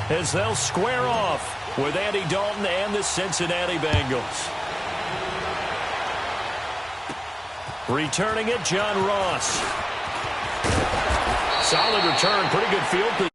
as they'll square off with Andy Dalton and the Cincinnati Bengals. Returning it, John Ross. Solid return, pretty good field position.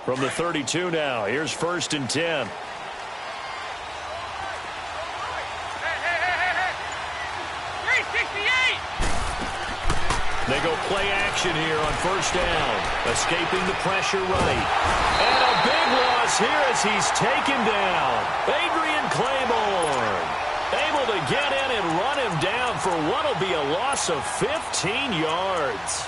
From the 32 now, here's 1st and 10. They go play action here on 1st down. Escaping the pressure right. And a big loss here as he's taken down. Adrian Claiborne able to get in and run him down for what will be a loss of 15 yards.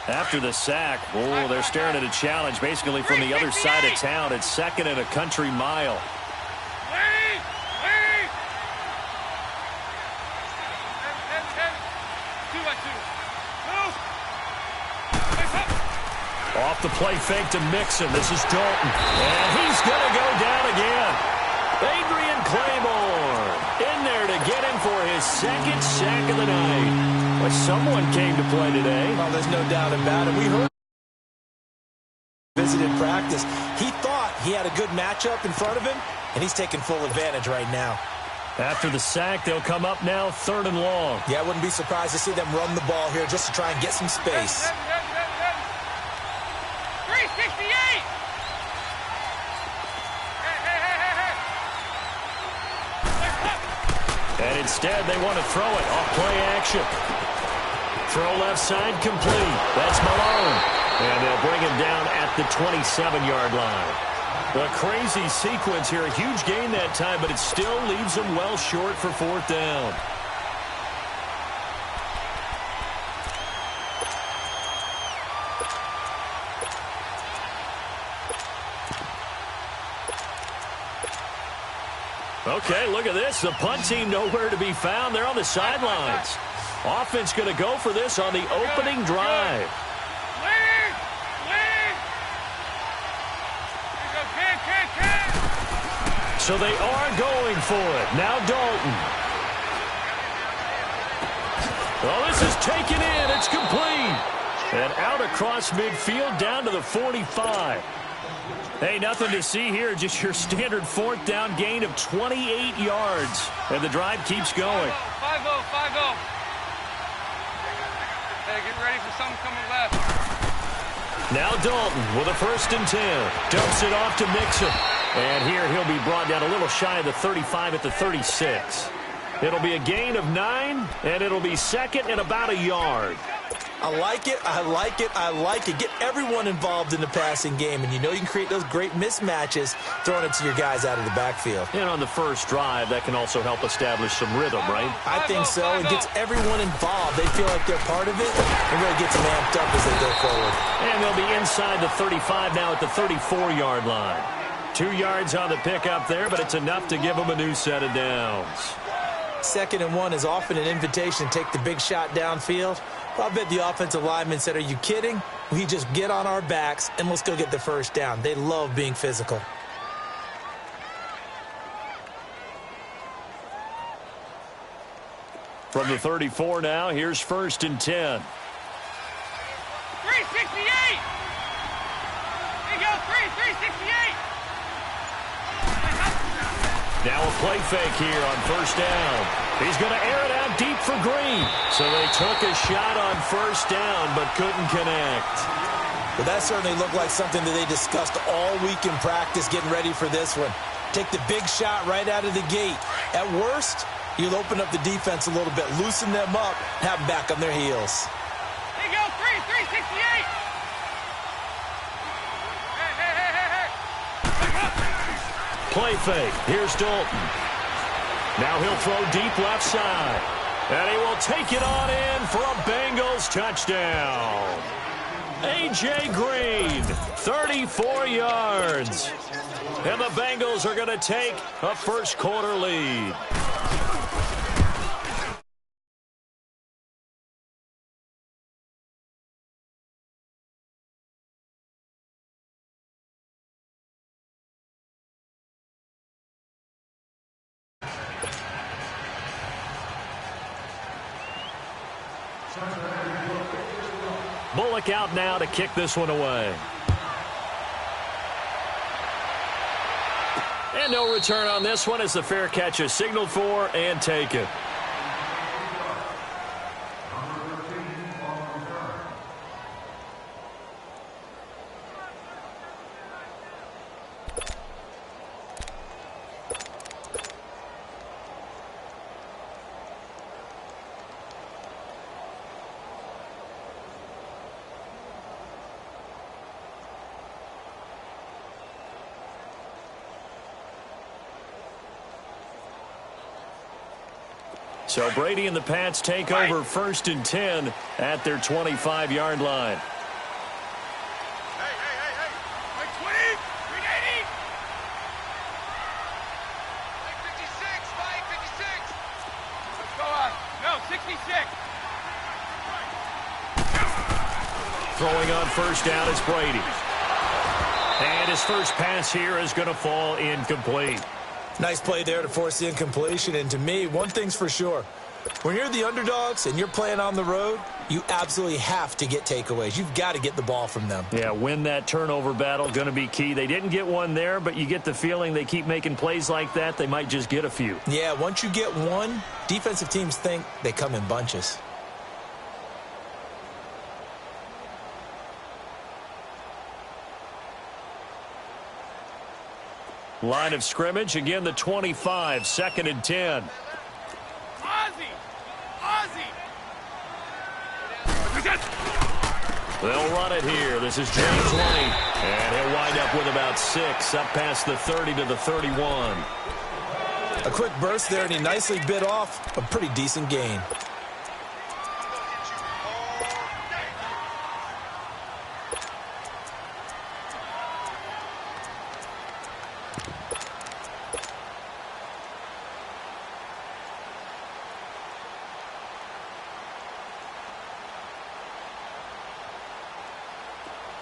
After the sack, they're staring at a challenge basically from the other side of town. It's 2nd and a country mile. Off the play fake to Mixon. This is Dalton. And he's going to go down again. Adrian Claiborne in there to get him for his 2nd sack of the night. But someone came to play today. Well, there's no doubt about it. We heard visited practice. He thought he had a good matchup in front of him, and he's taking full advantage right now. After the sack, they'll come up now 3rd and long. Yeah, I wouldn't be surprised to see them run the ball here just to try and get some space. 368! And instead, they want to throw it off play action. Throw left side complete. That's Malone. And they'll bring him down at the 27-yard line. A crazy sequence here. A huge gain that time, but it still leaves them well short for 4th down. Okay, look at this. The punt team nowhere to be found. They're on the sidelines. Offense going to go for this on the opening drive. So they are going for it. Now Dalton. Well, this is taken in. It's complete. And out across midfield down to the 45. Hey, nothing to see here. Just your standard 4th down gain of 28 yards. And the drive keeps going. 5-0, 5-0. Hey, get ready for something coming left. Now Dalton with a 1st and 10. Dumps it off to Mixon. And here he'll be brought down a little shy of the 35 at the 36. It'll be a gain of 9, and it'll be 2nd and about a yard. I like it, I like it, I like it. Get everyone involved in the passing game, and you know you can create those great mismatches throwing it to your guys out of the backfield. And on the first drive, that can also help establish some rhythm, right? I think so. It gets everyone involved. They feel like they're part of it. It really gets them amped up as they go forward. And they'll be inside the 35 now at the 34-yard line. 2 yards on the pickup there, but it's enough to give them a new set of downs. 2nd and 1 is often an invitation to take the big shot downfield. Well, I bet the offensive lineman said, are you kidding? We just get on our backs and let's go get the 1st down. They love being physical. From the 34 now, here's 1st and 10. 368! There you go, 368! Now a play fake here on 1st down. He's going to air it out deep for Green. So they took a shot on 1st down but couldn't connect. Well, that certainly looked like something that they discussed all week in practice getting ready for this one. Take the big shot right out of the gate. At worst, you'll open up the defense a little bit, loosen them up, have them back on their heels. There you go, 368! Hey, hey, hey, hey, hey! play fake. Here's Dalton. Now he'll throw deep left side. And he will take it on in for a Bengals touchdown. A.J. Green, 34 yards. And the Bengals are going to take a first-quarter lead. Bullock out now to kick this one away. And no return on this one as the fair catch is signaled for and taken. So Brady and the Pats take over 1st and 10 at their 25-yard line. Hey. 20, 380. 56. Let's go on. No, 66. Throwing on first down is Brady. And his first pass here is going to fall incomplete. Nice play there to force the incompletion. And to me, one thing's for sure. When you're the underdogs and you're playing on the road, you absolutely have to get takeaways. You've got to get the ball from them. Yeah, win that turnover battle, going to be key. They didn't get one there, but you get the feeling they keep making plays like that, they might just get a few. Yeah, once you get one, defensive teams think they come in bunches. Line of scrimmage, again the 25, 2nd and 10. Ozzie! They'll run it here. This is James Lane. And he'll wind up with about 6, up past the 30 to the 31. A quick burst there, and he nicely bit off a pretty decent gain.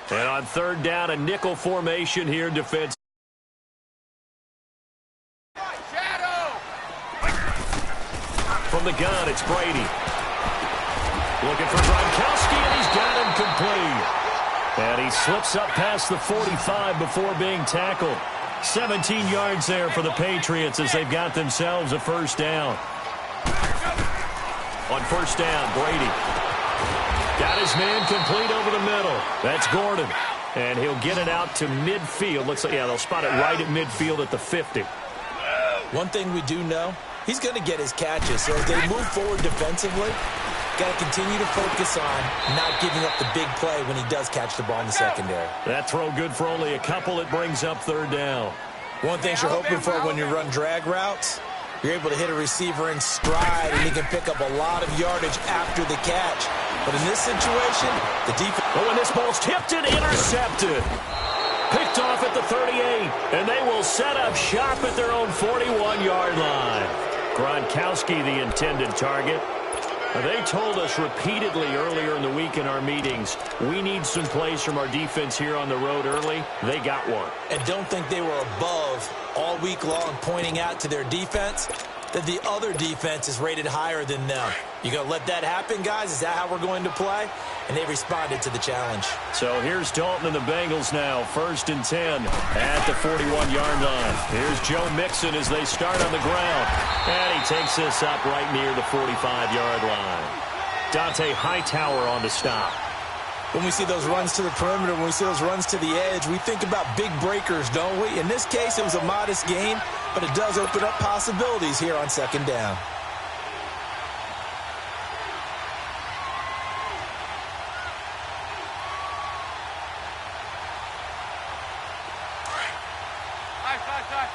And on 3rd down, a nickel formation here, defense. From the gun, it's Brady. Looking for Gronkowski, and he's got him complete. And he slips up past the 45 before being tackled. 17 yards there for the Patriots as they've got themselves a first down. On first down, Brady. Got his man complete over the middle. That's Gordon. And he'll get it out to midfield. Looks like, yeah, they'll spot it right at midfield at the 50. One thing we do know, he's going to get his catches. So as they move forward defensively, got to continue to focus on not giving up the big play when he does catch the ball in the secondary. That throw good for only a couple. It brings up 3rd down. One thing you're hoping for when you run drag routes, you're able to hit a receiver in stride, and he can pick up a lot of yardage after the catch. But in this situation, the defense... Oh, and this ball's tipped and intercepted. Picked off at the 38, and they will set up shop at their own 41-yard line. Gronkowski, the intended target. They told us repeatedly earlier in the week in our meetings, we need some plays from our defense here on the road early. They got one. And don't think they were above all week long pointing out to their defense that the other defense is rated higher than them. You going to let that happen, guys? Is that how we're going to play? And they responded to the challenge. So here's Dalton and the Bengals now, 1st and 10 at the 41-yard line. Here's Joe Mixon as they start on the ground. And he takes this up right near the 45-yard line. Dante Hightower on to stop. When we see those runs to the perimeter, when we see those runs to the edge, we think about big breakers, don't we? In this case, it was a modest gain, but it does open up possibilities here on 2nd down. High.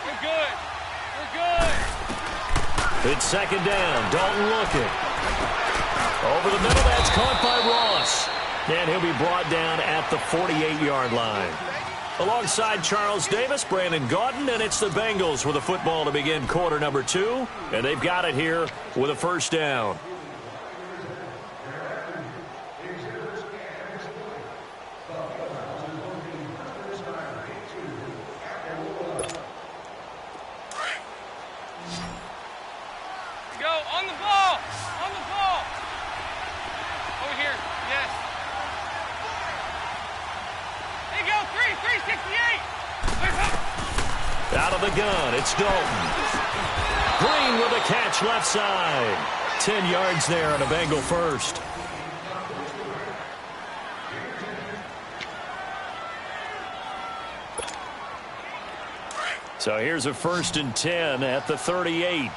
We're good. We're good. It's second down. Dalton looking. Over the middle, that's caught by Ross. And he'll be brought down at the 48-yard line. Alongside Charles Davis, Brandon Gaudin, and it's the Bengals with a football to begin quarter number 2. And they've got it here with a first down. Go, on the ball. On the ball. Over here, yes. There you go, 368. Out of the gun, it's Dalton. Green with a catch left side. 10 yards there on a Bengal first. So here's a 1st and 10 at the 38.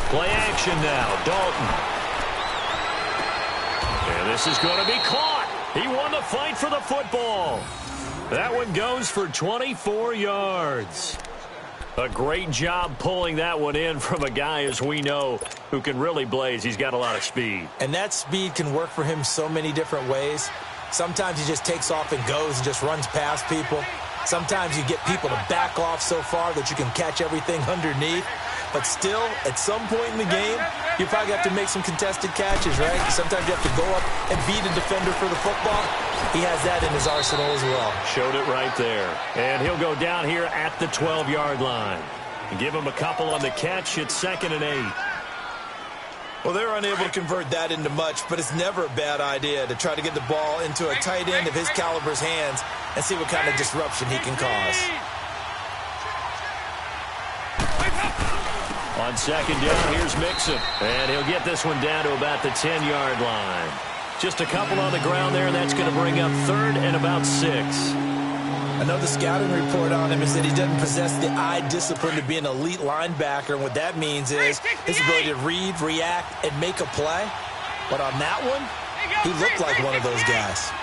Play action now, Dalton. And this is going to be caught. He won the fight for the football. That one goes for 24 yards. A great job pulling that one in from a guy, as we know, who can really blaze. He's got a lot of speed. And that speed can work for him so many different ways. Sometimes he just takes off and goes and just runs past people. Sometimes you get people to back off so far that you can catch everything underneath. But still, at some point in the game, you probably have to make some contested catches, right? Sometimes you have to go up and beat a defender for the football. He has that in his arsenal as well. Showed it right there. And he'll go down here at the 12-yard line. And give him a couple on the catch. It's 2nd and 8. Well, they're unable to convert that into much, but it's never a bad idea to try to get the ball into a tight end of his caliber's hands and see what kind of disruption he can cause. On 2nd down, here's Mixon. And he'll get this one down to about the 10-yard line. Just a couple on the ground there, and that's going to bring up 3rd and about 6. Another scouting report on him is that he doesn't possess the eye discipline to be an elite linebacker. And what that means is his ability to read, react, and make a play. But on that one, he looked like one of those guys.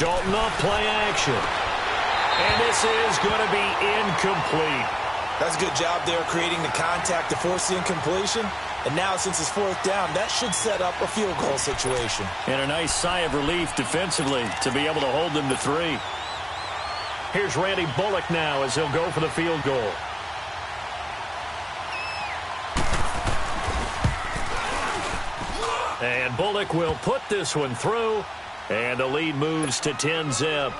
Dalton off play action. And this is going to be incomplete. That's a good job there creating the contact to force the incompletion. And now, since it's 4th down, that should set up a field goal situation. And a nice sigh of relief defensively to be able to hold them to 3. Here's Randy Bullock now as he'll go for the field goal. And Bullock will put this one through. And the lead moves to 10-zip.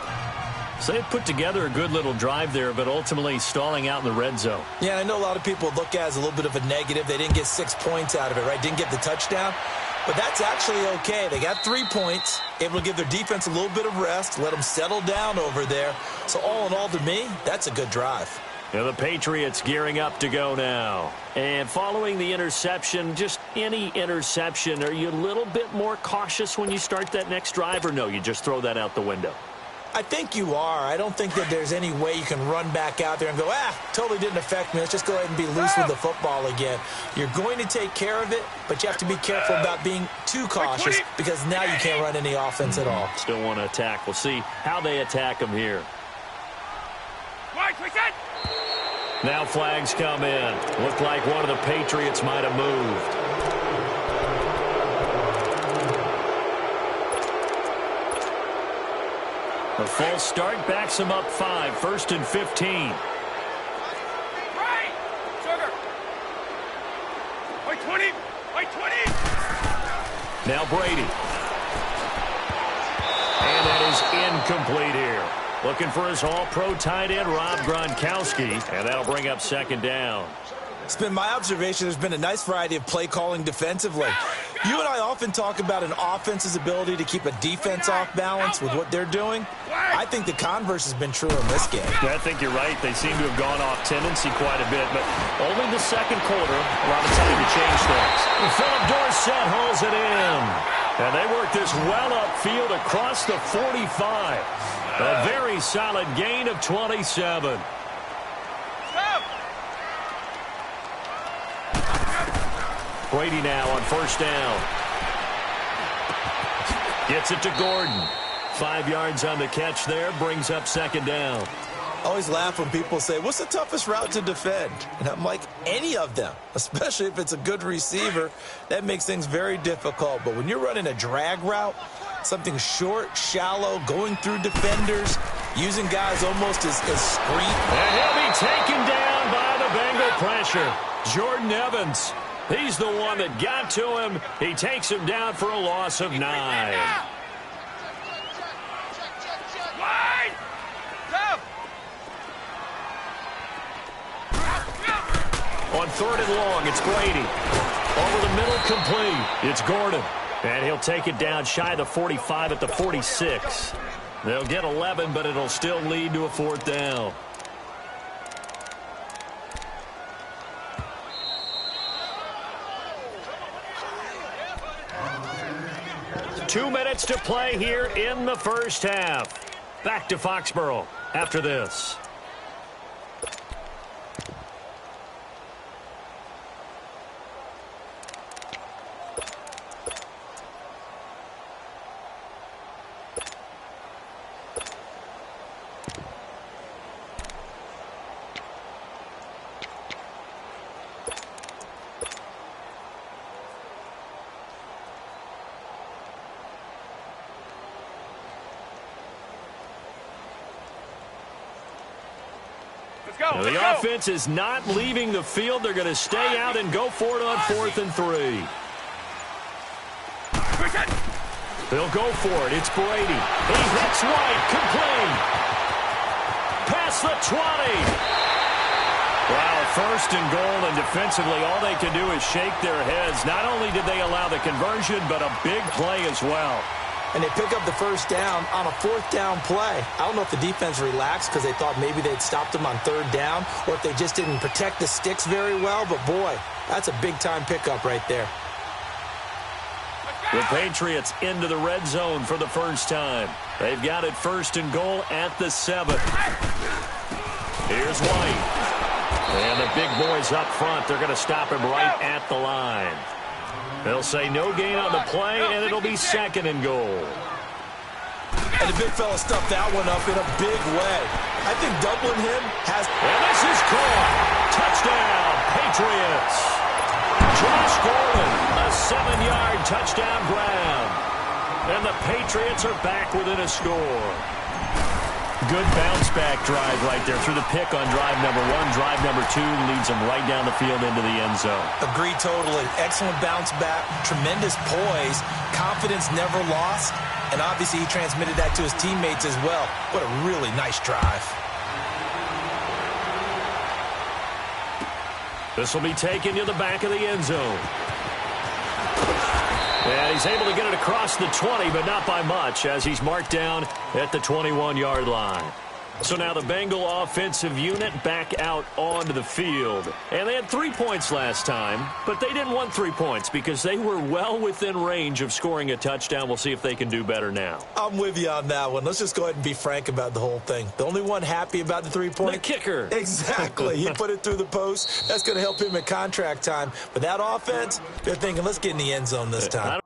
So they've put together a good little drive there, but ultimately stalling out in the red zone. Yeah, I know a lot of people look at it as a little bit of a negative. They didn't get 6 points out of it, right? Didn't get the touchdown. But that's actually okay. They got 3 points, able to give their defense a little bit of rest, let them settle down over there. So all in all, to me, that's a good drive. And the Patriots gearing up to go now. And following the interception, just any interception, are you a little bit more cautious when you start that next drive, or no, you just throw that out the window? I think you are. I don't think that there's any way you can run back out there and go, totally didn't affect me. Let's just go ahead and be loose with the football again. You're going to take care of it, but you have to be careful about being too cautious because now you can't run any offense at all. Still want to attack. We'll see how they attack them here. Now flags come in. Looked like one of the Patriots might have moved. A false start backs him up 5. 1st and 15. Right! Sugar! Wait, 20! Wait, 20! Now Brady. And that is incomplete here. Looking for his all-pro tight end, Rob Gronkowski. And that'll bring up 2nd down. It's been my observation there's been a nice variety of play calling defensively. You and I often talk about an offense's ability to keep a defense off balance with what they're doing. I think the converse has been true in this game. I think you're right. They seem to have gone off tendency quite a bit, but only the 2nd quarter, a lot of time to change things. And Philip Dorsett hauls it in. And they work this well upfield across the 45. A very solid gain of 27. Brady now on first down. Gets it to Gordon. 5 yards on the catch there. Brings up second down. I always laugh when people say, what's the toughest route to defend? And I'm like, any of them, especially if it's a good receiver. That makes things very difficult. But when you're running a drag route, something short, shallow, going through defenders, using guys almost as screen. And he'll be taken down by the Bengal pressure. Jordan Evans, he's the one that got to him. He takes him down for a loss of 9. On 3rd and long, it's Brady. Over the middle, complete. It's Gordon. And he'll take it down shy of the 45 at the 46. They'll get 11, but it'll still lead to a 4th down. Two minutes to play here in the first half. Back to Foxborough after this. The offense is not leaving the field. They're going to stay out and go for it on 4th and 3. They'll go for it. It's Brady. He hits right. Complete. Past the 20. Wow, 1st and goal, and defensively all they can do is shake their heads. Not only did they allow the conversion, but a big play as well. And they pick up the first down on a 4th down play. I don't know if the defense relaxed because they thought maybe they'd stopped them on 3rd down, or if they just didn't protect the sticks very well. But, boy, that's a big-time pickup right there. The Patriots into the red zone for the first time. They've got it 1st and goal at the 7. Here's White. And the big boys up front, they're going to stop him right at the line. They'll say no gain on the play, and it'll be 2nd and goal. And the big fella stuffed that one up in a big way. I think doubling him has... And this is caught. Touchdown, Patriots. Josh Gordon, a 7-yard touchdown grab. And the Patriots are back within a score. Good bounce-back drive right there through the pick on drive number 1. Drive number 2 leads them right down the field into the end zone. Agree totally. Excellent bounce-back, tremendous poise, confidence never lost, and obviously he transmitted that to his teammates as well. What a really nice drive. This will be taken to the back of the end zone. And he's able to get it across the 20, but not by much, as he's marked down at the 21-yard line. So now the Bengal offensive unit back out onto the field. And they had 3 points last time, but they didn't want 3 points because they were well within range of scoring a touchdown. We'll see if they can do better now. I'm with you on that one. Let's just go ahead and be frank about the whole thing. The only one happy about the 3-point? The kicker. Exactly. He put it through the post. That's going to help him in contract time. But that offense, they're thinking, let's get in the end zone this time.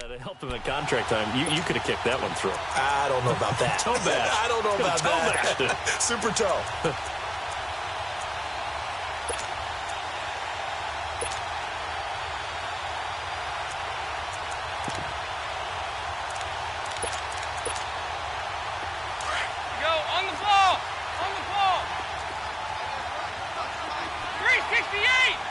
Yeah, to help him at contract time, you could have kicked that one through. I don't know about that. Toe bash. I don't know about that. Super toe. Go on the ball. On the ball. 368.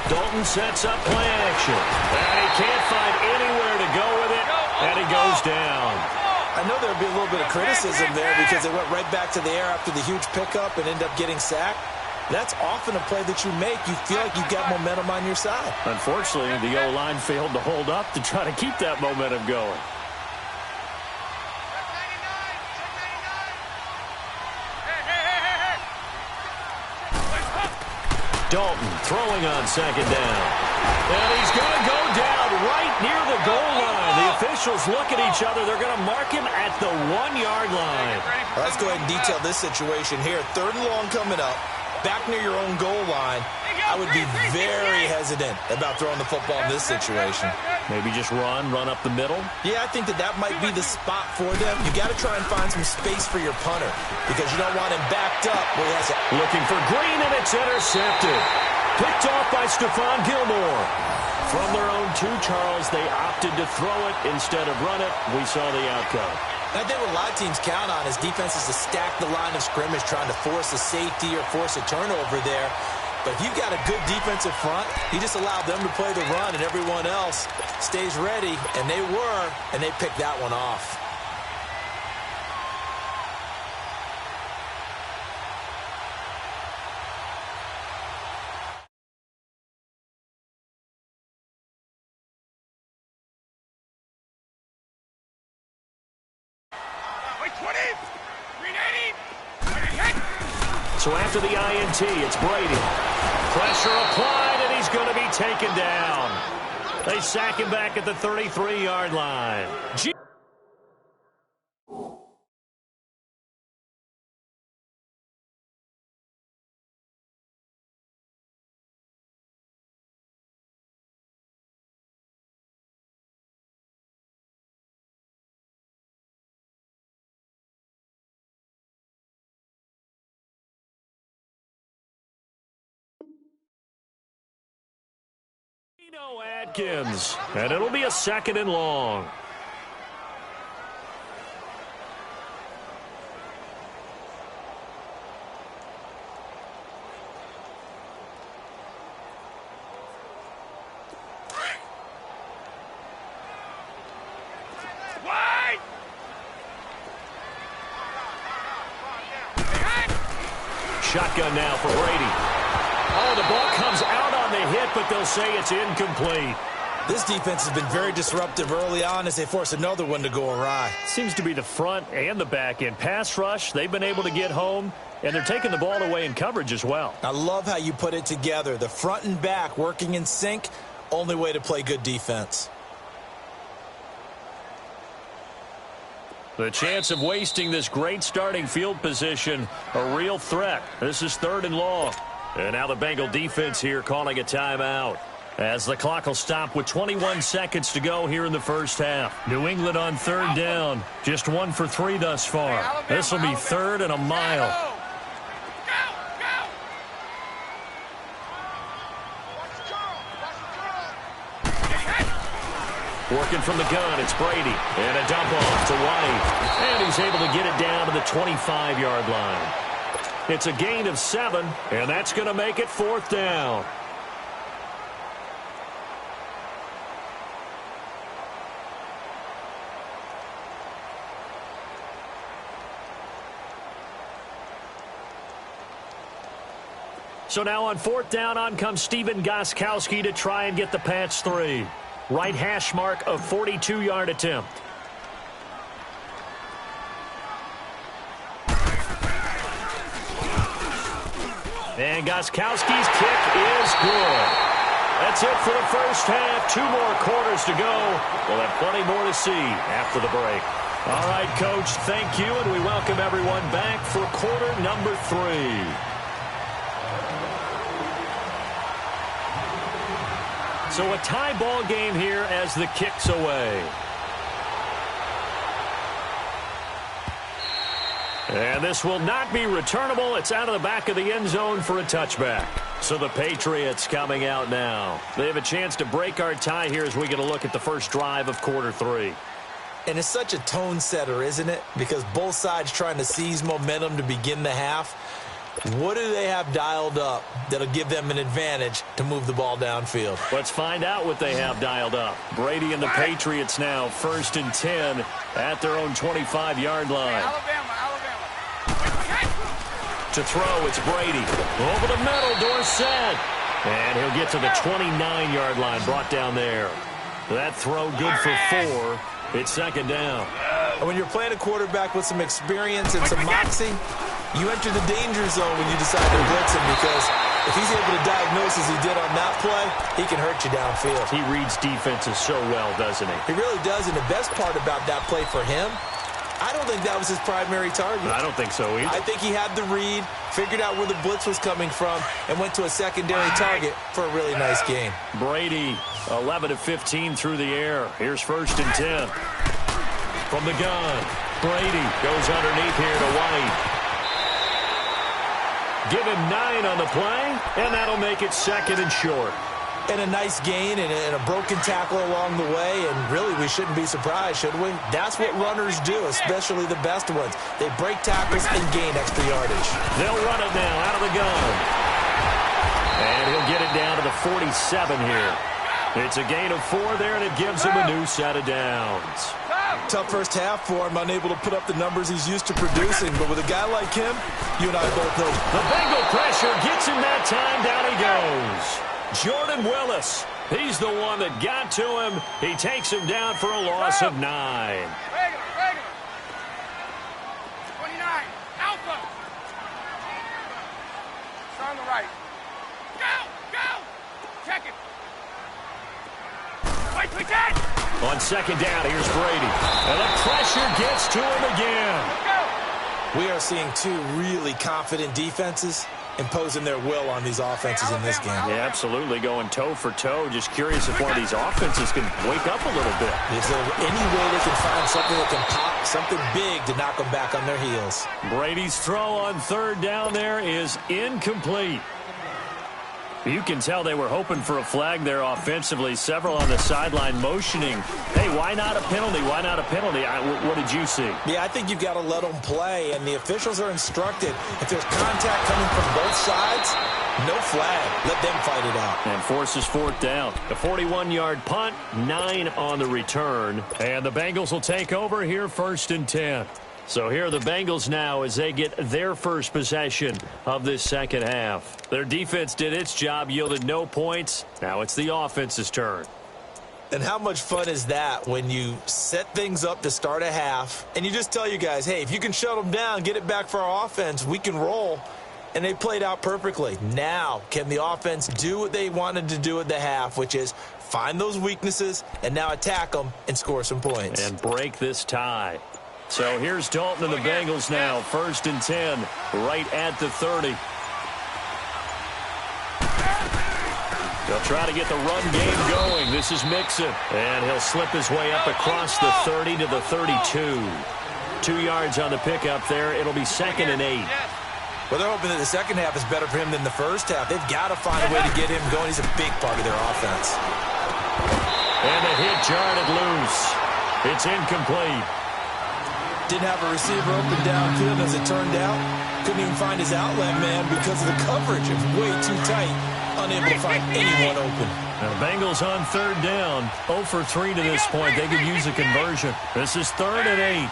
Dalton sets up play action. And he can't find anywhere to go with it, and he goes down. I know there'll be a little bit of criticism there because they went right back to the air after the huge pickup and end up getting sacked. That's often a play that you make. You feel like you've got momentum on your side. Unfortunately, the O-line failed to hold up to try to keep that momentum going. Dalton throwing on second down. And he's going to go down right near the goal line. The officials look at each other. They're going to mark him at the 1-yard line. Let's go ahead and detail this situation here. 3rd and long coming up. Back near your own goal line. I would be very hesitant about throwing the football in this situation. Maybe just run up the middle. Yeah, I think that might be the spot for them. You got to try and find some space for your punter because you don't want him backed up where he has it. Looking for Green, and it's intercepted. Picked off by Stephon Gilmore. From their own 2, Charles, they opted to throw it instead of run it. We saw the outcome. I think what a lot of teams count on is defenses to stack the line of scrimmage, trying to force a safety or force a turnover there. But if you've got a good defensive front, you just allow them to play the run and everyone else stays ready, and they were, and they picked that one off. So after the INT, it's Brady. Pressure applied, and he's going to be taken down. They sack him back at the 33-yard line. Atkins, and it'll be a 2nd and long. Shotgun now for Brady. Oh, the ball comes out on the hit, but they'll say it's incomplete. This defense has been very disruptive early on as they force another one to go awry. Seems to be the front and the back end. Pass rush, they've been able to get home, and they're taking the ball away in coverage as well. I love how you put it together. The front and back working in sync, only way to play good defense. The chance of wasting this great starting field position, a real threat. This is 3rd and long. And now the Bengal defense here calling a timeout, as the clock will stop with 21 seconds to go here in the first half. New England on 3rd down. Just 1 for 3 thus far. This will be 3rd and a mile. Working from the gun, it's Brady. And a dump off to White. And he's able to get it down to the 25-yard line. It's a gain of 7, and that's going to make it 4th down. So now on 4th down, on comes Stephen Gostkowski to try and get the Pats 3. Right hash mark of 42-yard attempt. And Gostkowski's kick is good. That's it for the first half. 2 more quarters to go. We'll have plenty more to see after the break. All right, Coach, thank you, and we welcome everyone back for quarter number 3. So a tie ball game here as the kick's away. And this will not be returnable. It's out of the back of the end zone for a touchback. So the Patriots coming out now. They have a chance to break our tie here as we get a look at the first drive of quarter 3. And it's such a tone setter, isn't it? Because both sides trying to seize momentum to begin the half. What do they have dialed up that'll give them an advantage to move the ball downfield? Let's find out what they have dialed up. Brady and the Patriots now, 1st and 10 at their own 25-yard line. To throw, it's Brady. Over the middle, Dorsett. And he'll get to the 29-yard line, brought down there. That throw good for 4. It's 2nd down. And when you're playing a quarterback with some experience and some moxie, you enter the danger zone when you decide to blitz him, because if he's able to diagnose as he did on that play, he can hurt you downfield. He reads defenses so well, doesn't he? He really does, and the best part about that play for him, I don't think that was his primary target. I don't think so either. I think he had the read, figured out where the blitz was coming from, and went to a secondary target for a really nice gain. Brady, 11 of 15 through the air. Here's 1st and 10. From the gun, Brady goes underneath here to White. Give him 9 on the play, and that'll make it 2nd and short. And a nice gain and a broken tackle along the way, and really we shouldn't be surprised, should we? That's what runners do, especially the best ones. They break tackles and gain extra yardage. They'll run it now out of the gun. And he'll get it down to the 47 here. It's a gain of 4 there, and it gives him a new set of downs. Tough first half for him, unable to put up the numbers he's used to producing. But with a guy like him, you and I both know. The Bengal pressure gets him that time. Down he goes. Jordan Willis, he's the one that got to him. He takes him down for a loss of 9. Regular. 29. Alpha. It's on the right. Go. Check it. Wait, we can. On 2nd down, here's Brady. And the pressure gets to him again. We are seeing 2 really confident defenses imposing their will on these offenses in this game. Yeah, absolutely, going toe for toe. Just curious if one of these offenses can wake up a little bit. Is there any way they can find something that can pop, something big to knock them back on their heels? Brady's throw on 3rd down there is incomplete. You can tell they were hoping for a flag there offensively. Several on the sideline motioning. Hey, why not a penalty? Why not a penalty? What did you see? Yeah, I think you've got to let them play, and the officials are instructed. If there's contact coming from both sides, no flag. Let them fight it out. And forces 4th down. A 41-yard punt, 9 on the return. And the Bengals will take over here 1st and 10. So here are the Bengals now as they get their first possession of this second half. Their defense did its job, yielded no points. Now it's the offense's turn. And how much fun is that when you set things up to start a half and you just tell you guys, hey, if you can shut them down, get it back for our offense, we can roll. And they played out perfectly. Now, can the offense do what they wanted to do at the half, which is find those weaknesses and now attack them and score some points. And break this tie. So here's Dalton and the Bengals now. 1st and 10, right at the 30. They'll try to get the run game going. This is Mixon. And he'll slip his way up across the 30 to the 32. 2 yards on the pickup there. It'll be 2nd and 8. Well, they're hoping that the second half is better for him than the first half. They've got to find a way to get him going. He's a big part of their offense. And the hit jarred it loose. It's incomplete. Didn't have a receiver open downfield, as it turned out. Couldn't even find his outlet man because of the coverage. It was way too tight. Unable to find anyone open. Now the Bengals on 3rd down. 0 for 3 to this point. They could use a conversion. This is 3rd and 8.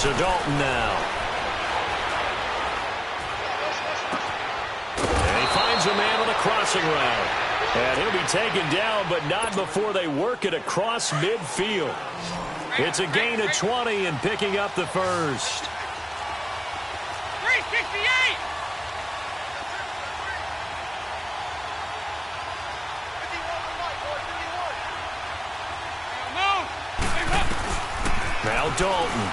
So Dalton now. And he finds a man on the crossing route. And he'll be taken down, but not before they work it across midfield. It's a gain of 20 and picking up the first. 368! Now Dalton.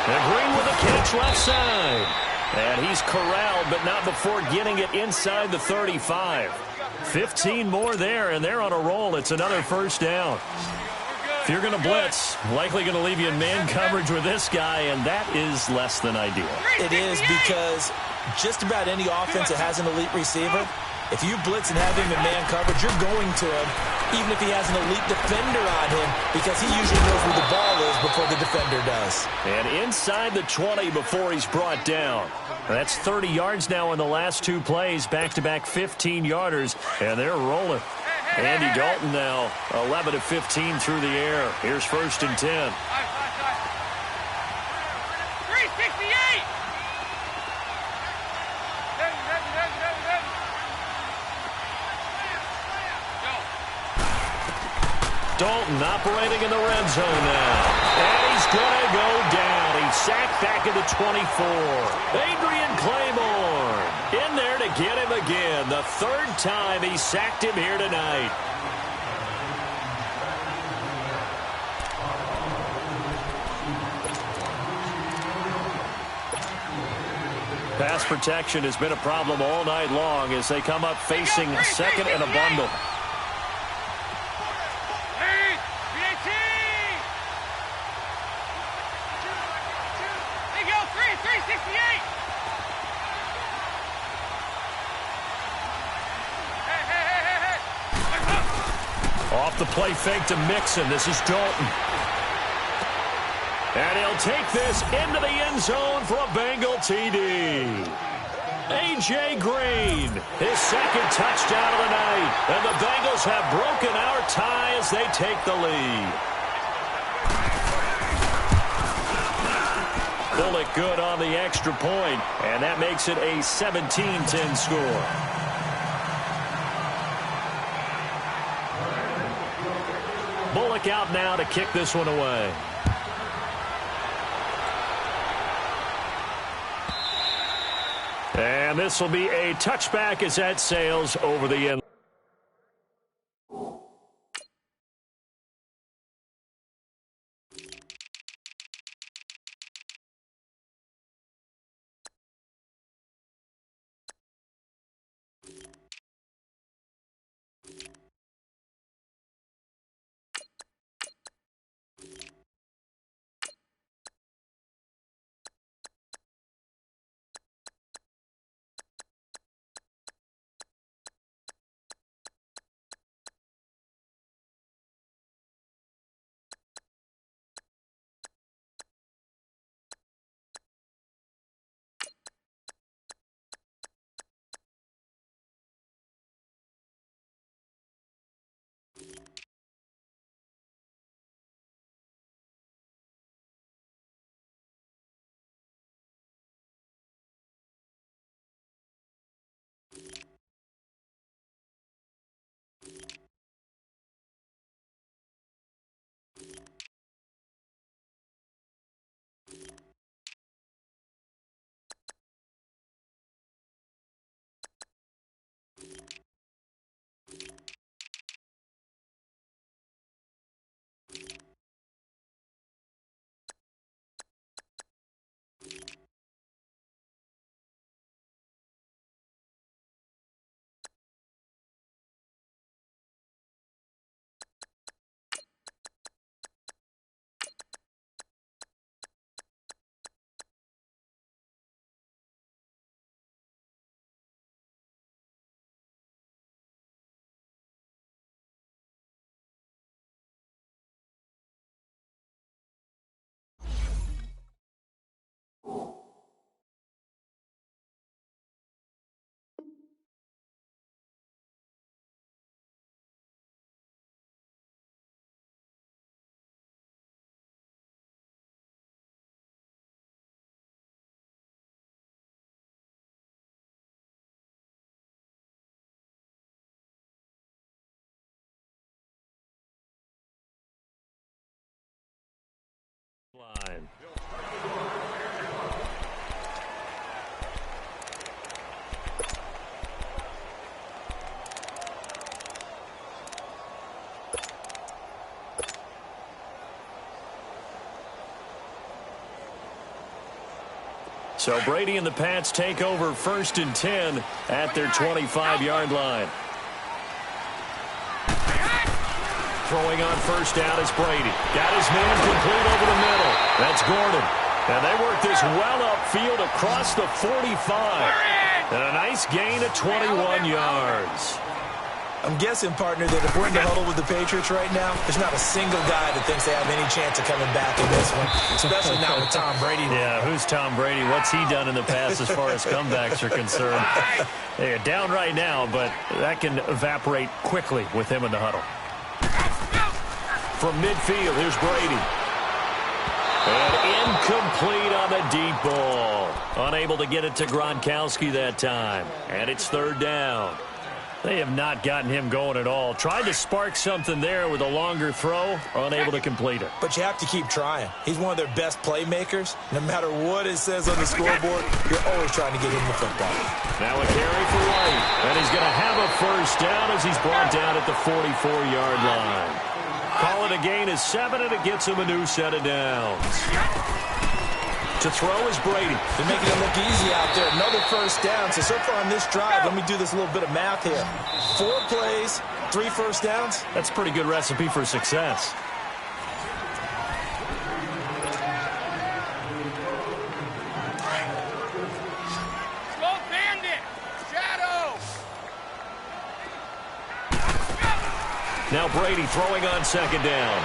And Green with a catch left side. And he's corralled, but not before getting it inside the 35. 15 more there, and they're on a roll. It's another first down. If you're going to blitz, likely going to leave you in man coverage with this guy, and that is less than ideal. It is, because just about any offense that has an elite receiver, if you blitz and have him in man coverage, you're going to him, even if he has an elite defender on him, because he usually knows where the ball is before the defender does. And inside the 20 before he's brought down. That's 30 yards now in the last two plays, back-to-back 15-yarders, and they're rolling. Andy Dalton now 11 of 15 through the air. Here's first and 10. 368! Dalton operating in the red zone now. And he's going to go down. He's sacked back at the 24. Adrian Claiborne in there to get him again. The third time he sacked him here tonight. Pass protection has been a problem all night long as they come up facing second and a bundle. Off the play fake to Mixon. This is Dalton. And he'll take this into the end zone for a Bengal TD. A.J. Green, his second touchdown of the night. And the Bengals have broken our tie as they take the lead. Bullock good on the extra point, and that makes it a 17-10 score. Bullock out now to kick this one away. And this will be a touchback as that sails over the end. Line. So Brady and the Pats take over 1st and 10 at their 25-yard line. Throwing on 1st down is Brady. Got his man complete over the middle. That's Gordon. And they work this well upfield across the 45. And a nice gain of 21 yards. I'm guessing, partner, that if we're in the huddle with the Patriots right now, there's not a single guy that thinks they have any chance of coming back in this one, especially not with Tom Brady. Yeah, who's Tom Brady? What's he done in the past as far as comebacks are concerned? They're down right now, but that can evaporate quickly with him in the huddle. From midfield, here's Brady. And incomplete on the deep ball. Unable to get it to Gronkowski that time. And it's 3rd down. They have not gotten him going at all. Tried to spark something there with a longer throw. Unable to complete it. But you have to keep trying. He's one of their best playmakers. No matter what it says on the scoreboard, you're always trying to get him the football. Now a carry for White. And he's going to have a 1st down as he's brought down at the 44-yard line. Call it a gain of 7, and it gets him a new set of downs. To throw is Brady. They're making it look easy out there. Another 1st down. So far on this drive, let me do this little bit of math here. 4 plays, 3 1st downs. That's a pretty good recipe for success. Go bandit! Shadow! Now Brady throwing on 2nd down.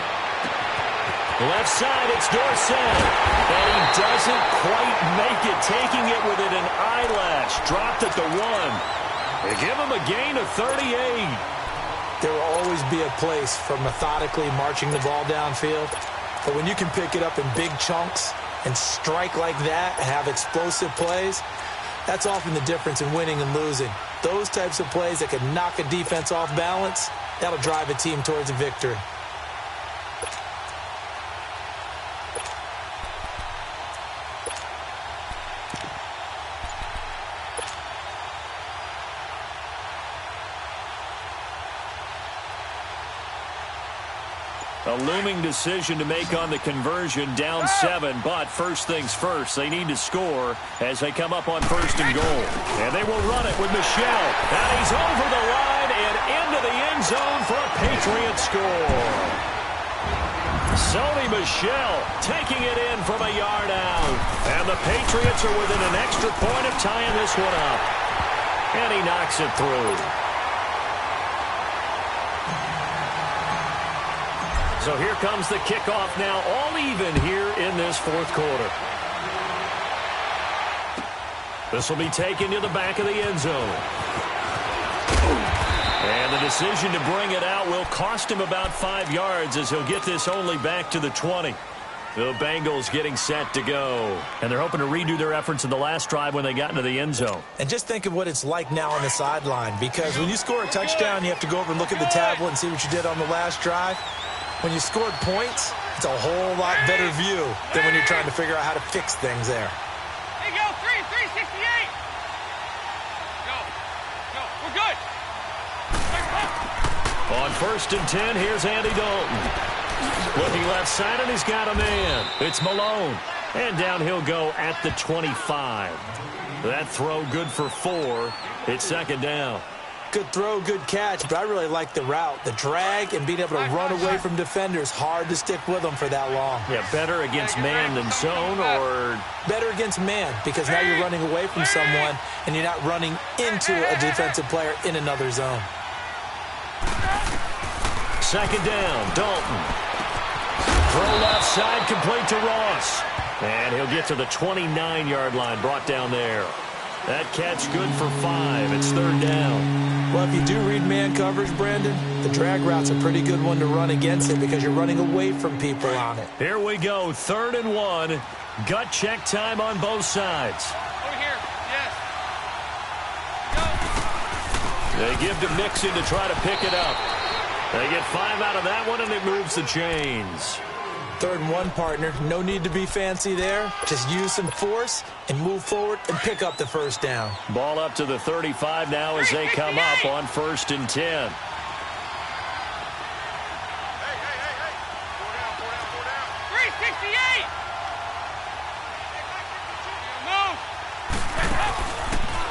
Left side, it's Dorsett. And he doesn't quite make it, taking it within an eyelash. Dropped at the 1. They give him a gain of 38. There will always be a place for methodically marching the ball downfield. But when you can pick it up in big chunks and strike like that, have explosive plays, that's often the difference in winning and losing. Those types of plays that can knock a defense off balance, that'll drive a team towards a victory. A looming decision to make on the conversion, down 7, but first things first, they need to score as they come up on 1st and goal. And they will run it with Michel. And he's over the line and into the end zone for a Patriot score. Sony Michel taking it in from a yard out. And the Patriots are within an extra point of tying this one up. And he knocks it through. So here comes the kickoff now, all even here in this 4th quarter. This will be taken to the back of the end zone. And the decision to bring it out will cost him about 5 yards as he'll get this only back to the 20. The Bengals getting set to go. And they're hoping to redo their efforts in the last drive when they got into the end zone. And just think of what it's like now on the sideline, because when you score a touchdown, you have to go over and look at the tablet and see what you did on the last drive. When you scored points, it's a whole lot better view than when you're trying to figure out how to fix things there. Hey, go, 368! Go, we're good! On 1st and 10, here's Andy Dalton. Looking left side, and he's got a man. It's Malone. And down he'll go at the 25. That throw good for 4. It's 2nd down. Good throw, good catch, but I really like the route. The drag and being able to run away from defenders, hard to stick with them for that long. Yeah, better against man than zone, or? Better against man, because now you're running away from someone and you're not running into a defensive player in another zone. 2nd down, Dalton. Throw left side, complete to Ross. And he'll get to the 29-yard line, brought down there. That catch good for 5. It's 3rd down. Well, if you do read man coverage, Brandon, the drag route's a pretty good one to run against it because you're running away from people on it. Here we go, 3rd and 1. Gut check time on both sides. Over here, yes. Go. They give to Mixon to try to pick it up. They get 5 out of that one, and it moves the chains. 3rd and 1, partner. No need to be fancy there. Just use some force and move forward and pick up the first down. Ball up to the 35 now as they come up on 1st and 10.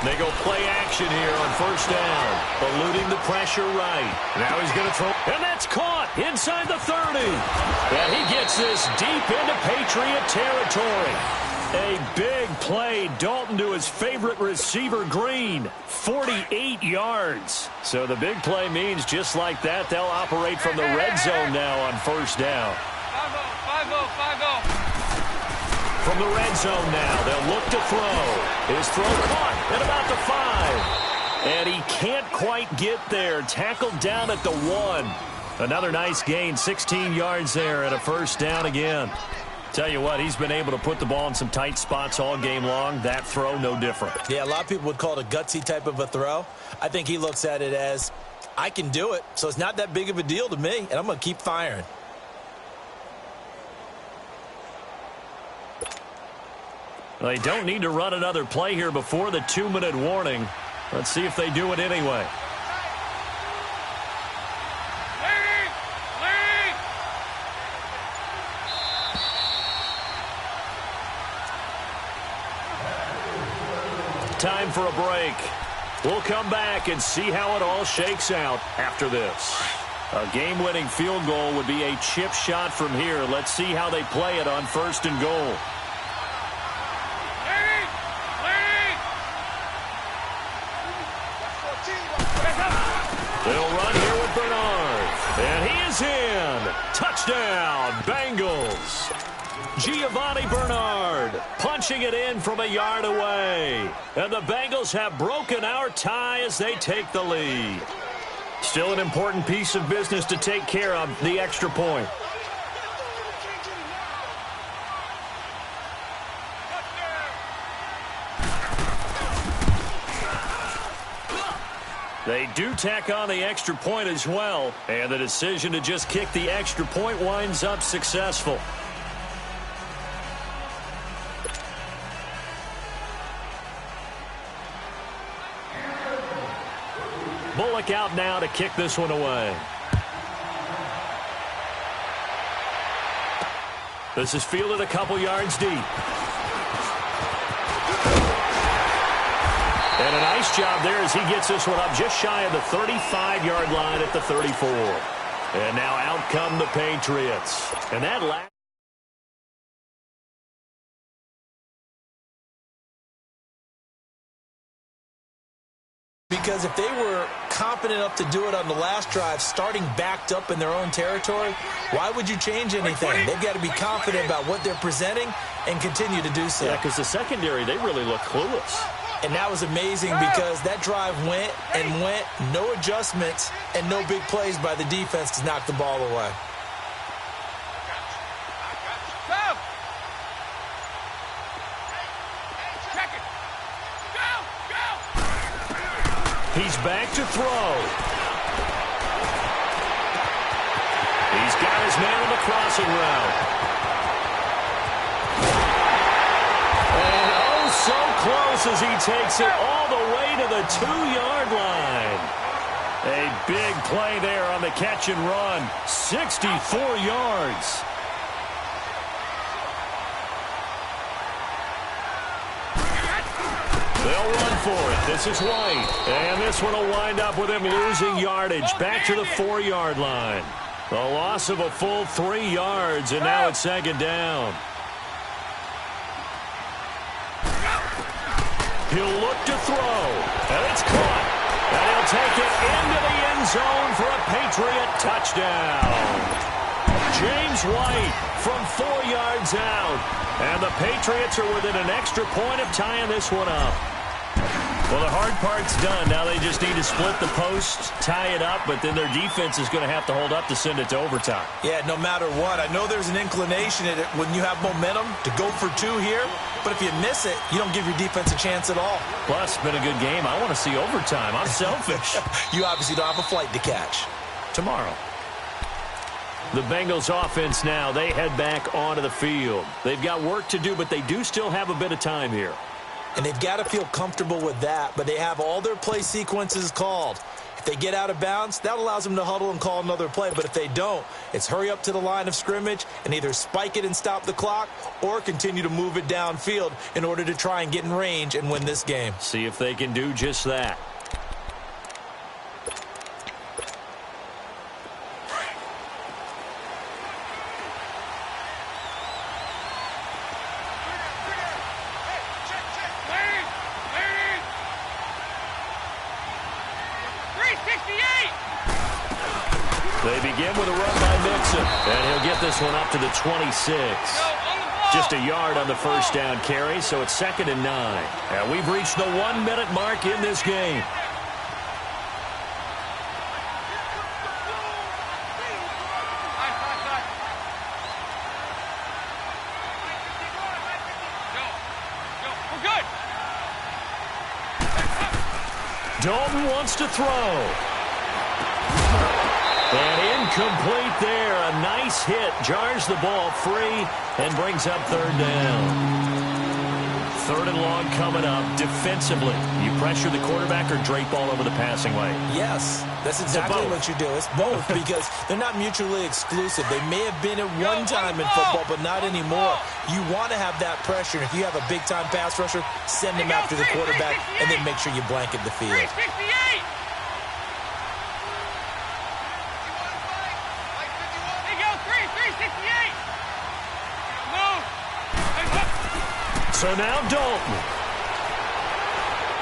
They go play action here on 1st down. Eluding the pressure right. Now he's going to throw. And that's caught inside the 30. And he gets this deep into Patriot territory. A big play. Dalton to his favorite receiver, Green. 48 yards. So the big play means just like that, they'll operate from the red zone now on 1st down. 5-0. From the red zone now, they'll look to throw. His throw caught at about the 5. And he can't quite get there. Tackled down at the 1. Another nice gain, 16 yards there and a 1st down again. Tell you what, he's been able to put the ball in some tight spots all game long. That throw, no different. Yeah, a lot of people would call it a gutsy type of a throw. I think he looks at it as, I can do it, so it's not that big of a deal to me, and I'm going to keep firing. They don't need to run another play here before the 2-minute warning. Let's see if they do it anyway. Time for a break. We'll come back and see how it all shakes out after this. A game-winning field goal would be a chip shot from here. Let's see how they play it on 1st and goal. They'll run here with Bernard. And he is in. Touchdown, Bengals. Giovanni Bernard punching it in from a yard away. And the Bengals have broken our tie as they take the lead. Still an important piece of business to take care of, the extra point. They do tack on the extra point as well, and the decision to just kick the extra point winds up successful. Bullock out now to kick this one away. This is fielded a couple yards deep. And a nice job there as he gets this one up just shy of the 35-yard line at the 34. And now out come the Patriots. And that last... Because if they were confident enough to do it on the last drive, starting backed up in their own territory, why would you change anything? They've got to be confident about what they're presenting and continue to do so. Yeah, because the secondary, they really look clueless. And that was amazing because that drive went and went, no adjustments and no big plays by the defense to knock the ball away. He's back to throw. He's got his man on the crossing route. And oh, so close as he takes it all the way to the 2-yard line. A big play there on the catch and run. 64 yards. They'll run for it. This is White. And this one will wind up with him losing yardage back to the 4-yard line. A loss of a full 3 yards, and now it's 2nd down. He'll look to throw. And it's caught. And he'll take it into the end zone for a Patriot touchdown. James White from 4 yards out. And the Patriots are within an extra point of tying this one up. Well, the hard part's done. Now they just need to split the post, tie it up, but then their defense is going to have to hold up to send it to overtime. Yeah, no matter what. I know there's an inclination in it when you have momentum to go for 2 here, but if you miss it, you don't give your defense a chance at all. Plus, it's been a good game. I want to see overtime. I'm selfish. You obviously don't have a flight to catch. Tomorrow. The Bengals offense now, they head back onto the field. They've got work to do, but they do still have a bit of time here. And they've got to feel comfortable with that, but they have all their play sequences called. If they get out of bounds, that allows them to huddle and call another play. But if they don't, it's hurry up to the line of scrimmage and either spike it and stop the clock or continue to move it downfield in order to try and get in range and win this game. See if they can do just that. They begin with a run by Mixon, and he'll get this one up to the 26. Just a yard on the first down carry, so it's 2nd and 9. And we've reached the 1-minute mark in this game. We're good. Dalton wants to throw. And incomplete there. A nice hit. Jars the ball free and brings up 3rd down. 3rd and long coming up. Defensively, you pressure the quarterback or drape all over the passing lane? Yes, that's exactly what you do. It's both because they're not mutually exclusive. They may have been at one time in football, but not anymore. You want to have that pressure. If you have a big-time pass rusher, send him after the quarterback and then make sure you blanket the field. 368. So now Dalton.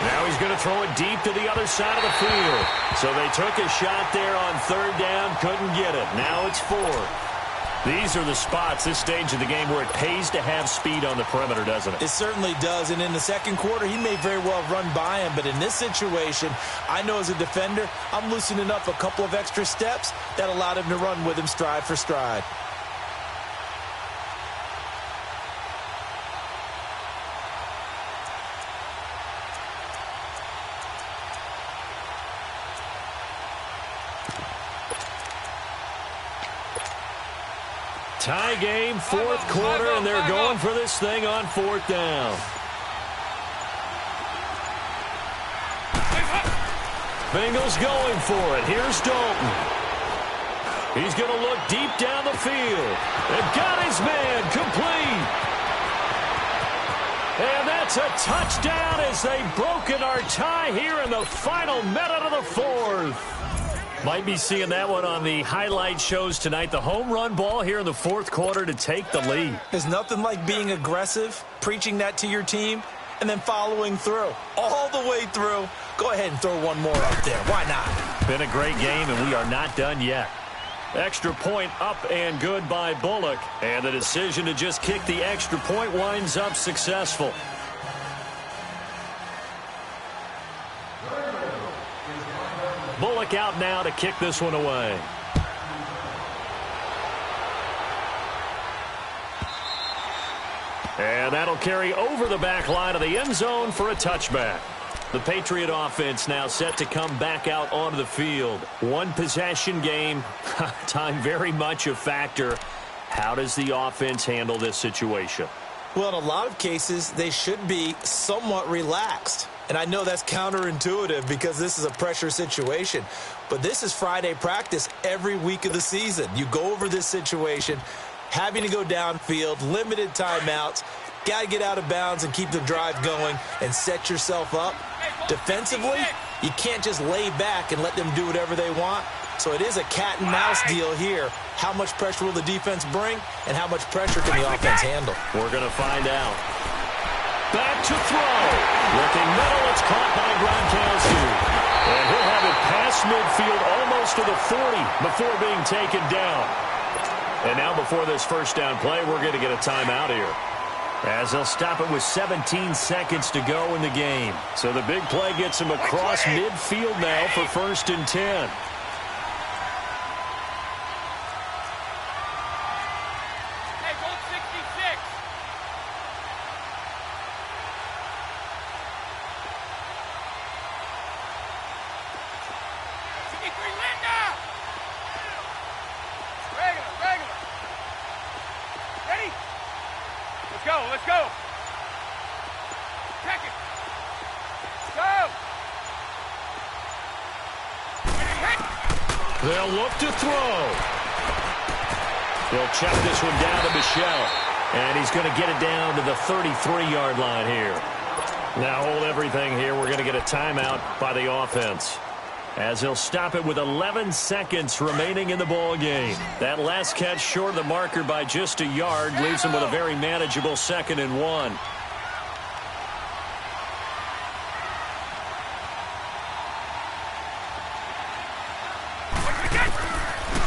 Now he's going to throw it deep to the other side of the field. So they took a shot there on 3rd down, couldn't get it. Now it's 4th. These are the spots, this stage of the game, where it pays to have speed on the perimeter, doesn't it? It certainly does, and in the second quarter, he may very well have run by him, but in this situation, I know as a defender, I'm loosening up a couple of extra steps that allowed him to run with him stride for stride. Tie game, 4th quarter, and they're going for this thing on 4th down. Bengals going for it. Here's Dalton. He's going to look deep down the field. They've got his man complete. And that's a touchdown as they've broken our tie here in the final minute of the 4th. Might be seeing that one on the highlight shows tonight. The home run ball here in the 4th quarter to take the lead. There's nothing like being aggressive, preaching that to your team, and then following through. All the way through. Go ahead and throw one more up there. Why not? Been a great game, and we are not done yet. Extra point up and good by Bullock. And the decision to just kick the extra point winds up successful. Bullock out now to kick this one away. And that'll carry over the back line of the end zone for a touchback. The Patriot offense now set to come back out onto the field. One possession game. Time very much a factor. How does the offense handle this situation? Well, in a lot of cases, they should be somewhat relaxed. And I know that's counterintuitive because this is a pressure situation. But this is Friday practice every week of the season. You go over this situation, having to go downfield, limited timeouts, got to get out of bounds and keep the drive going and set yourself up. Defensively, you can't just lay back and let them do whatever they want. So it is a cat and mouse deal here. How much pressure will the defense bring and how much pressure can the offense handle? We're going to find out. Back to throw. Looking middle, it's caught by Gronkowski. And he'll have it past midfield almost to the 40 before being taken down. And now before this first down play, we're going to get a timeout here, as they'll stop it with 17 seconds to go in the game. So the big play gets him across midfield now for 1st and 10. Hey, goal 66. Linda! Regular. let's go. Check it. Go. They'll look to throw. They'll check this one down to Michelle. And he's going to get it down to the 33-yard line here. Now hold everything here. We're going to get a timeout by the offense, as he'll stop it with 11 seconds remaining in the ball game. That last catch short of the marker by just a yard leaves him with a very manageable 2nd and 1.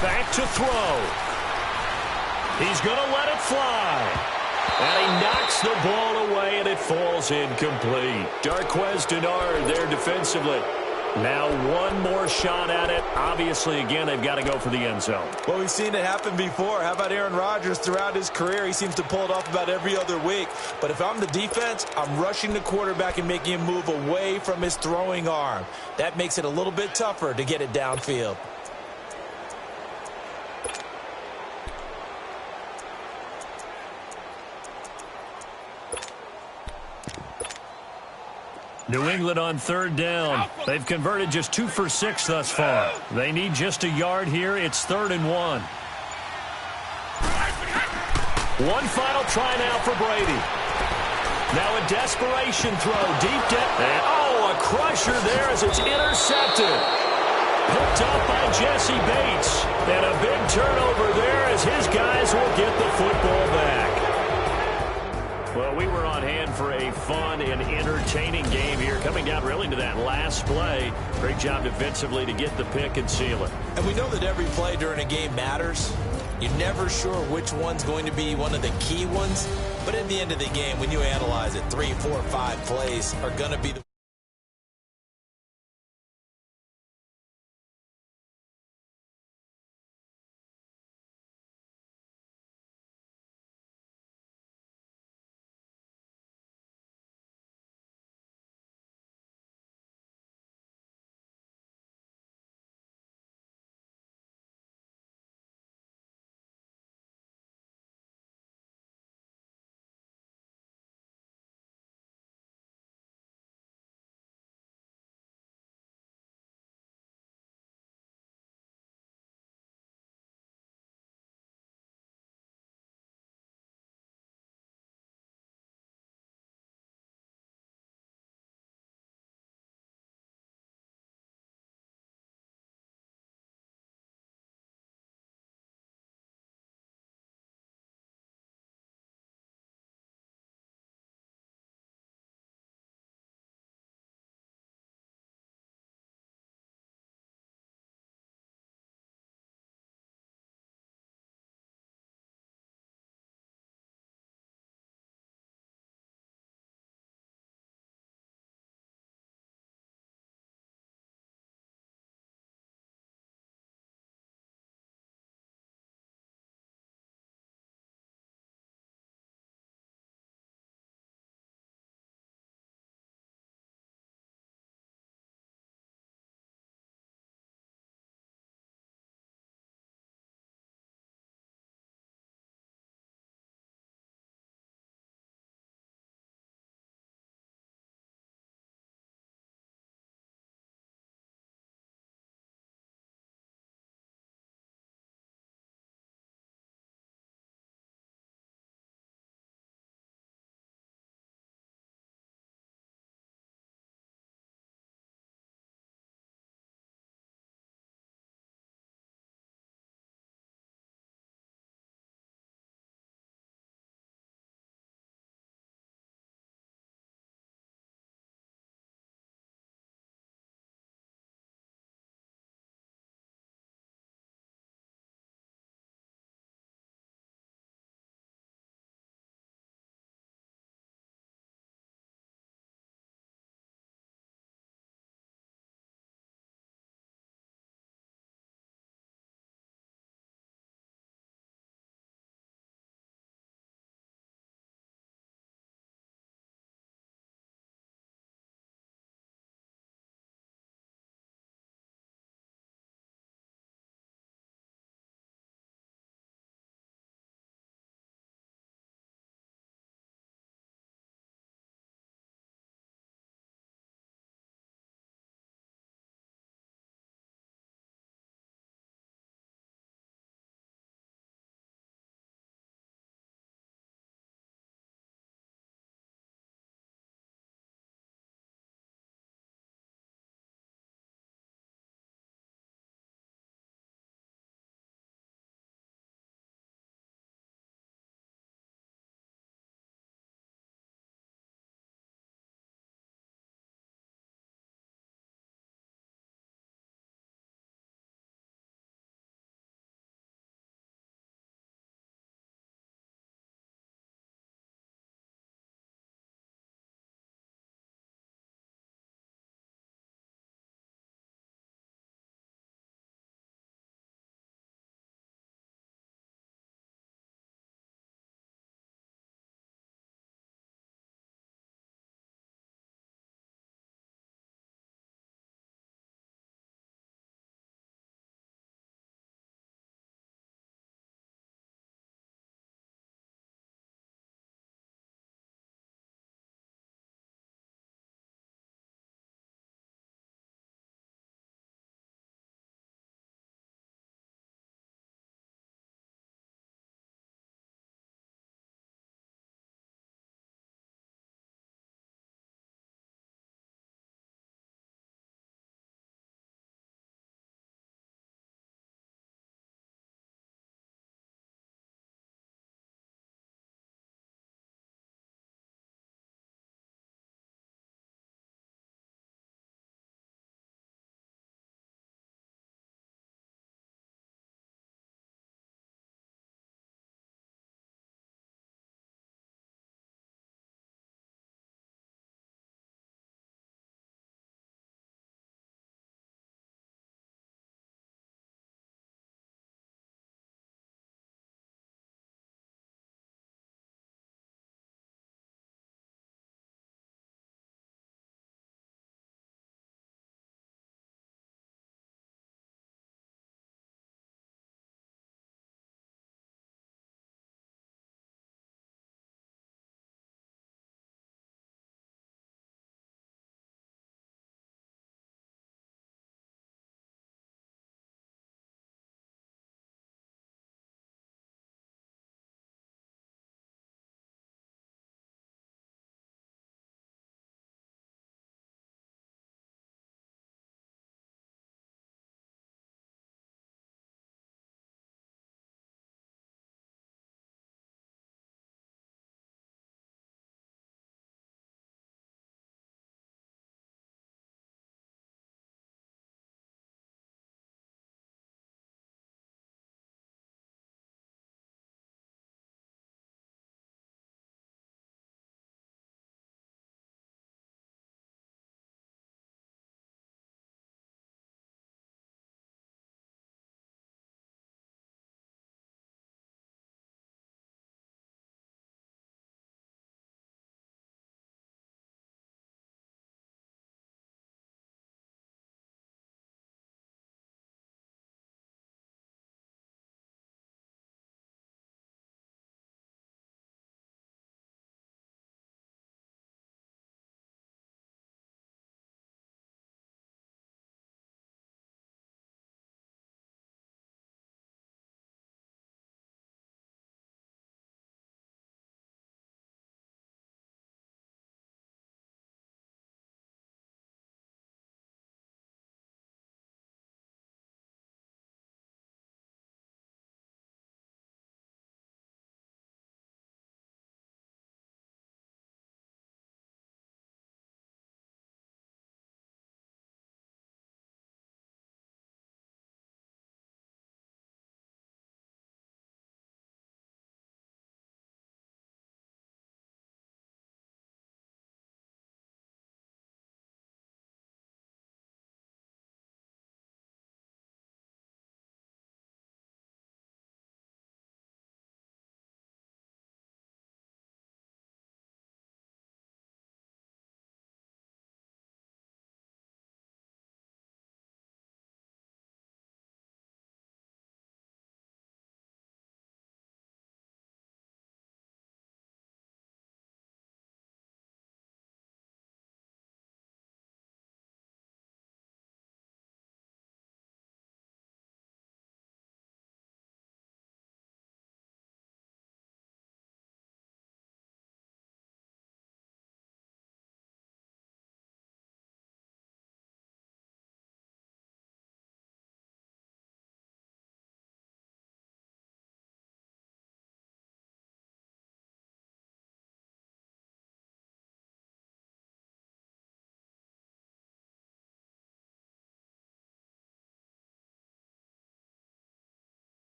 Back to throw. He's going to let it fly. And he knocks the ball away, and it falls incomplete. Darquez Denard there defensively. Now one more shot at it. Obviously, again, they've got to go for the end zone. Well, we've seen it happen before. How about Aaron Rodgers throughout his career? He seems to pull it off about every other week. But if I'm the defense, I'm rushing the quarterback and making him move away from his throwing arm. That makes it a little bit tougher to get it downfield. New England on 3rd down. They've converted just 2 for 6 thus far. They need just a yard here. It's 3rd and 1. One final try now for Brady. Now a desperation throw deep down. And a crusher there as it's intercepted. Picked up by Jesse Bates. And a big turnover there as his guys will get the football back. Well, we were on hand for a fun and entertaining game here, coming down really to that last play. Great job defensively to get the pick and seal it. And we know that every play during a game matters. You're never sure which one's going to be one of the key ones. But at the end of the game, when you analyze it, 3, 4, 5 plays are going to be the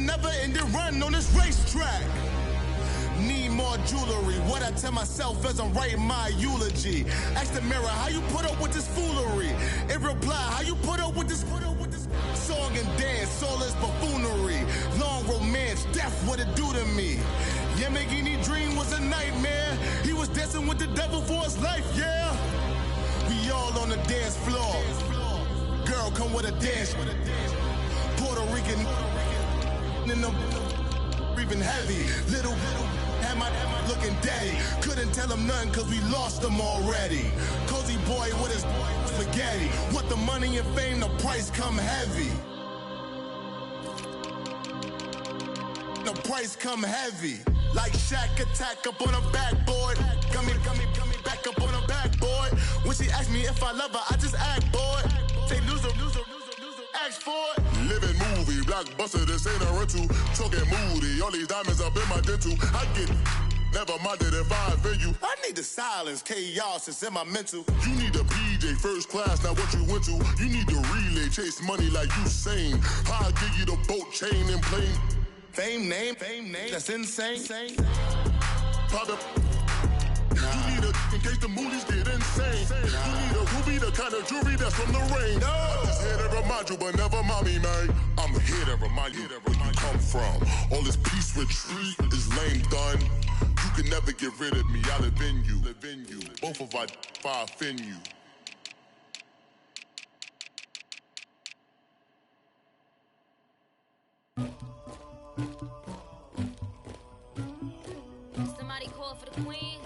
never-ending run on this racetrack. Need more jewelry. What I tell myself as I'm writing my eulogy. Ask the mirror, how you put up with this foolery? It reply, how you put up with this song and dance, all this buffoonery. Long romance, death, what it do to me? Yamagini dream was a nightmare. He was dancing with the devil for his life, yeah. We all on the dance floor. Girl, come with a dance. Puerto Rican in the breathing heavy. Little had my looking daddy. Couldn't tell him nothing cause we lost him already. Cozy boy with his spaghetti. What the money and fame, the price come heavy. The price come heavy. Like Shaq attack up on a backboard. Gummy, back up on a backboard. When she asked me if I love her, I just act bored. Say loser, ask for it. Living movie, blockbuster, this ain't a rental. Talking moody, all these diamonds up in my dental. I get never minded if I offend you. I need the silence, chaos is in my mental. You need a PJ, first class, not what you went to. You need the relay, chase money like you sane. I'll give you the boat, chain, and plane. Fame name, that's insane. Private. You need a, in case the movies get insane. You need a ruby, the kind of jewelry that's from the rain. No. I'm just here to remind you, but never mommy, man. I'm here to remind you where you come from. All this peace retreat is lame done. You can never get rid of me, I live in you. Both of our if I offend you. Somebody call for the queen.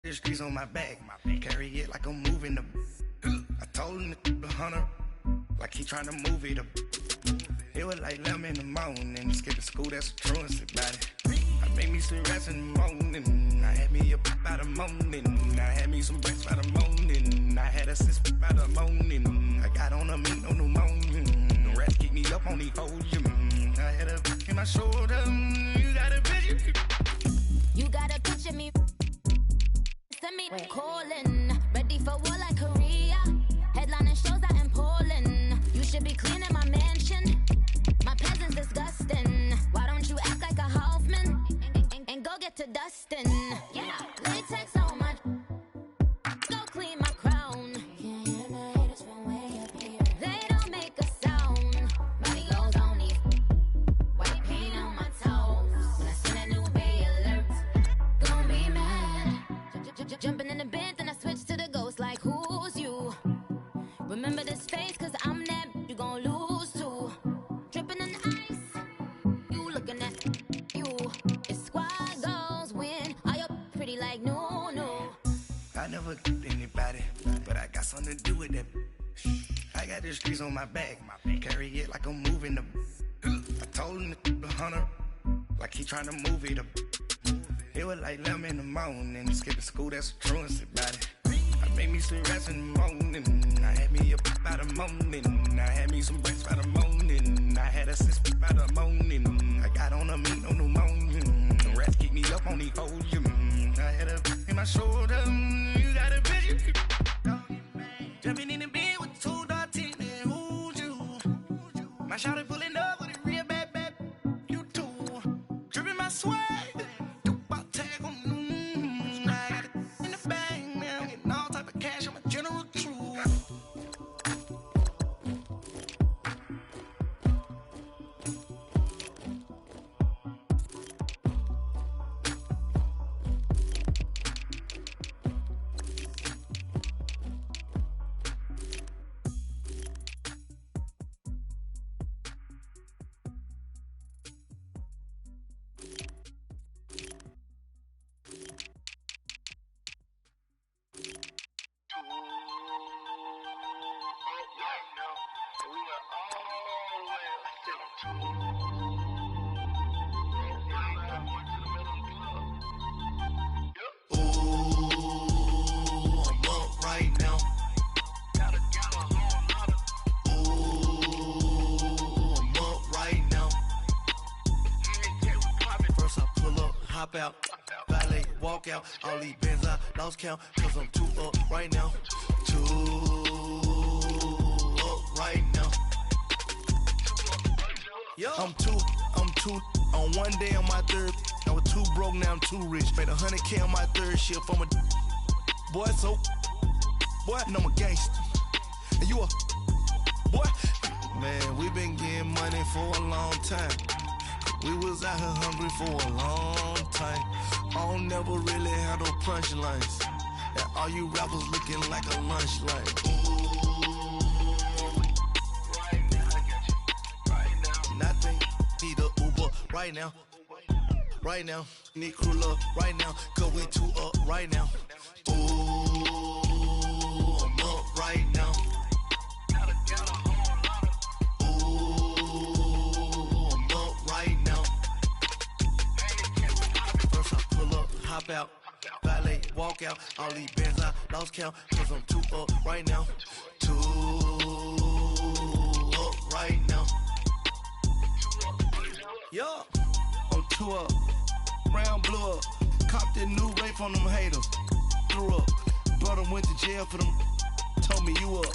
The streets on my back, carry it like I'm moving the. I told him to 100, like he trying to move it up. It was like 11 in the morning, skipping school, that's a truancy about it. I made me some rest in the morning, I had me a pop by the morning, I had me some breakfast by the morning, I had a six by the morning, I got on a meat on the morning, the rats keep me up on the podium, I had a in my shoulder, you got a picture. You got a picture me. Send me calling, ready for war like Korea. Headlining shows out in Poland. You should be cleaning my mansion. My peasants disgusting. Why don't you act like a Hoffman and go get to dustin'? Yeah, latex on my. Go clean my crown. They don't make a sound. Money goes on these. White paint on my toes. When I send a new bay alert, gon' be mad. Jumping in the bed, then I switch to the ghost like who's you? Remember this face, cause I'm that you gon' lose too. Dripping in ice, you looking at you. It's squad goals win, are you pretty like no. I never killed anybody, but I got something to do with that. I got the streets on my back, carry it like I'm moving the. I told him to 100, like he trying to move it up. It was like 11 in the morning, skipping school, that's a truancy about it. I made me some rest in the morning, I had me a by the morning. I had me some breakfast by the morning. I had a six by the morning. I got on a meat, no pneumonia. The rats keep me up on the podium. I had a in my shoulder. You got a bitch. Jumping in the bed with 2 dark teeth. Who's you? My shawty pulling up with a real bad. You too. Dripping my swag. Hop out, valet, walk out. All these bands I lost count, cause I'm too up right now. Too up right now. Yo. I'm two on one day on my third. I was too broke, now I'm too rich. Made 100K on my third shift. I'm a boy, so boy, and I'm a gangster. And you a boy. Man, we been getting money for a long time. We was out here hungry for a long time. I don't never really have no punchlines. And all you rappers looking like a lunch line. Right now, I got you. Right now. Nothing. Need a Uber right now. Right now. Need crew love right now. Cause we too up right now. Ooh, I'm up right now. Hop out, valet, walk out. All these bands I lost count, cause I'm too up right now. Too up right now. Yo, I'm too up. Brown blew up. Copped that new rape from them haters. Threw up. Brother went to jail for them. Told me you up.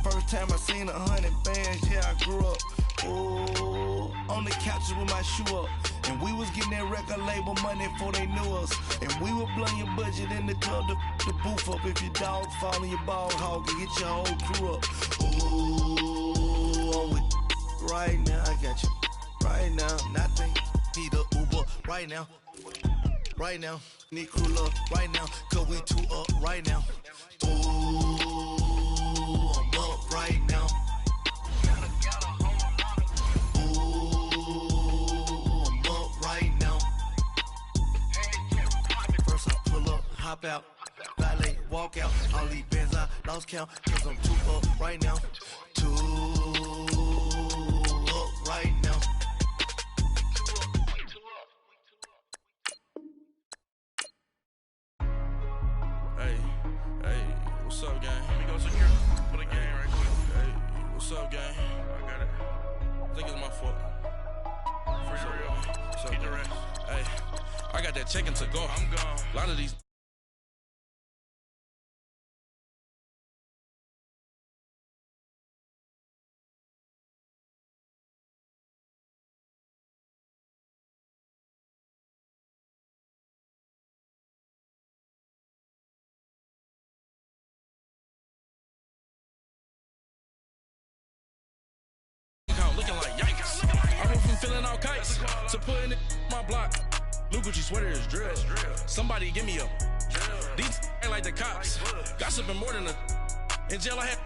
First time I seen 100 bands, yeah, I grew up. Oh, on the couches with my shoe up. And we was getting that record label money before they knew us. And we were blowing your budget in the club to boof up. If your dog fall in your ball hog and get your whole crew up. Ooh, I'm with right now, I got you. Right now, nothing. Need a Uber right now. Right now, need crew love right now. Cause we too up right now. Ooh, I'm up right now. Hop out, valet, walk out. All these bands I lost count, cause I'm too up right now. Too up right now. Hey, what's up, gang? Let me go secure for the game right quick. Hey, what's up, gang? I got it. I think it's my fault. For real. Keep the rest. Hey, I got that chicken to go. I'm gone. A lot of these. Looking like yikes. I went from feeling all kites to putting it my block. New Gucci sweater is drill. Somebody give me a. These ain't like the cops. Gossiping more than a. In jail I had